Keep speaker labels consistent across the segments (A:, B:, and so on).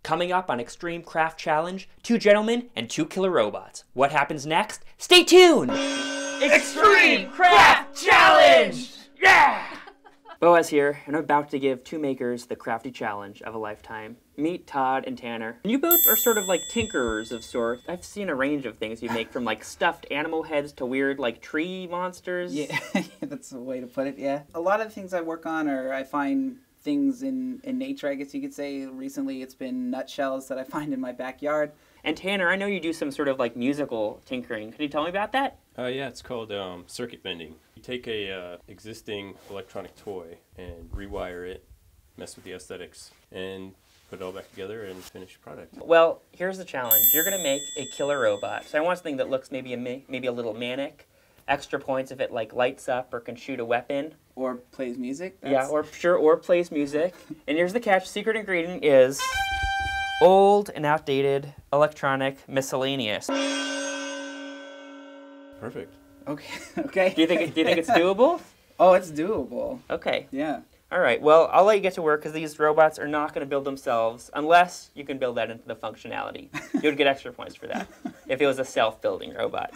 A: Coming up on Extreme Craft Challenge, 2 gentlemen and 2 killer robots. What happens next? Stay tuned! Extreme Craft Challenge! Yeah! Boaz here, and I'm about to give 2 makers the crafty challenge of a lifetime. Meet Todd and Tanner. You both are sort of like tinkerers of sorts. I've seen a range of things you make, from like stuffed animal heads to weird like tree monsters.
B: Yeah, that's a way to put it, yeah. A lot of the things I work on are I find things in nature, I guess you could say. Recently it's been nutshells that I find in my backyard.
A: And Tanner, I know you do some sort of like musical tinkering. Could you tell me about that?
C: Yeah, it's called circuit bending. You take a existing electronic toy and rewire it, mess with the aesthetics, and put it all back together and finish the product.
A: Well, here's the challenge. You're gonna make a killer robot. So I want something that looks maybe a little manic. Extra points if it like lights up or can shoot a weapon.
B: Or plays music.
A: Yeah, or plays music. And here's the catch. Secret ingredient is old and outdated electronic miscellaneous.
C: Perfect.
B: Okay. Okay.
A: Do you think it's doable?
B: Oh, it's doable.
A: Okay.
B: Yeah.
A: All right. Well, I'll let you get to work because these robots are not going to build themselves unless you can build that into the functionality. You would get extra points for that if it was a self-building robot.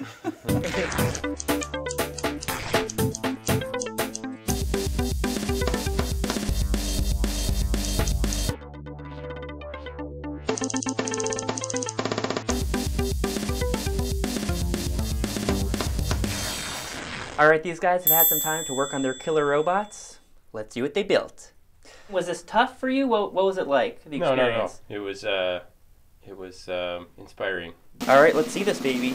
A: Alright, these guys have had some time to work on their killer robots. Let's see what they built. Was this tough for you? What was it like, the experience?
C: No. It was inspiring.
A: Alright, let's see this baby.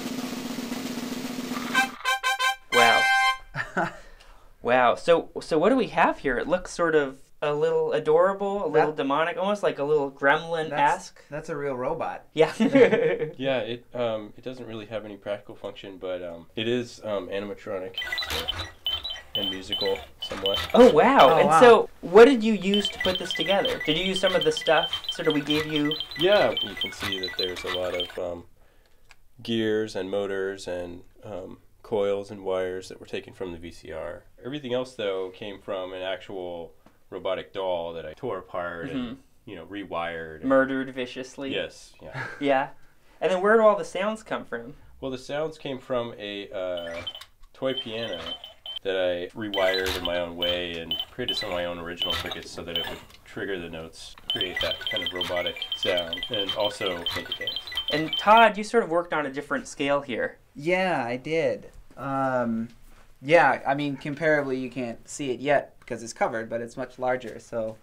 A: Wow. Wow, so what do we have here? It looks sort of a little adorable, a little demonic, almost like a little gremlin-esque.
B: That's a real robot.
A: Yeah.
C: Yeah, it doesn't really have any practical function, but it is animatronic and musical somewhat.
A: Oh wow!
B: Oh,
A: and
B: wow.
A: so, what did you use to put this together? Did you use some of the stuff sort of we gave you?
C: Yeah, you can see that there's a lot of gears and motors and coils and wires that were taken from the VCR. Everything else, though, came from an actual robotic doll that I tore apart and rewired.
A: Murdered viciously.
C: Yes. Yeah.
A: Yeah. And then where do all the sounds come from?
C: Well, the sounds came from a toy piano that I rewired in my own way and created some of my own original circuits so that it would trigger the notes, create that kind of robotic sound, and also make it dance.
A: And Todd, you sort of worked on a different scale here.
B: Yeah, I did. Yeah, I mean, comparably you can't see it yet because it's covered, but it's much larger, so...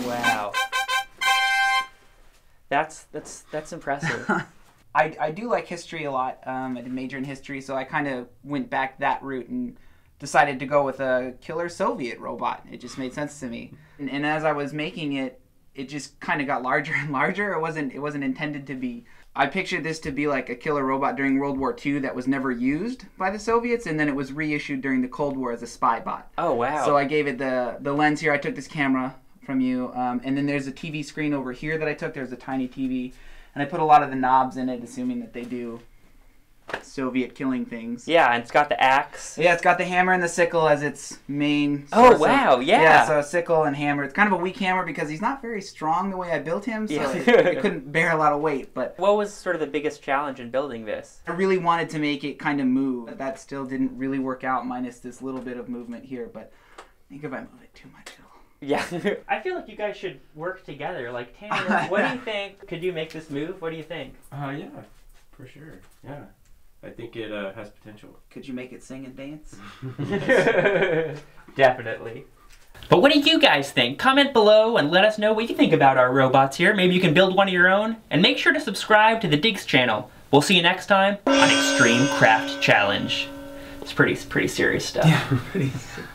A: Wow. That's impressive.
B: I do like history a lot. I did major in history, so I kind of went back that route and decided to go with a killer Soviet robot. It just made sense to me. And as I was making it, it just kind of got larger and larger. It wasn't intended to be. I pictured this to be like a killer robot during World War II that was never used by the Soviets, and then it was reissued during the Cold War as a spy bot.
A: Oh wow!
B: So I gave it the lens here. I took this camera from you, and then there's a TV screen over here that I took. There's a tiny TV. And I put a lot of the knobs in it, assuming that they do Soviet killing things.
A: Yeah, and it's got the axe.
B: Yeah, it's got the hammer and the sickle as its main
A: Oh, wow, yeah.
B: Yeah, so a sickle and hammer. It's kind of a weak hammer because he's not very strong the way I built him, so
A: Yeah.
B: it couldn't bear a lot of weight. But
A: what was sort of the biggest challenge in building this?
B: I really wanted to make it kind of move. That still didn't really work out, minus this little bit of movement here. But I think if I move it too much,
A: Yeah. I feel like you guys should work together. Like, Tanner, what do you think? Could you make this move? What do you think?
C: Yeah, for sure. Yeah. I think it has potential.
B: could you make it sing and dance?
A: Definitely. But what do you guys think? Comment below and let us know what you think about our robots here. Maybe you can build one of your own. And make sure to subscribe to the Diggs channel. We'll see you next time on Extreme Craft Challenge. It's pretty serious stuff.
B: Yeah, pretty serious.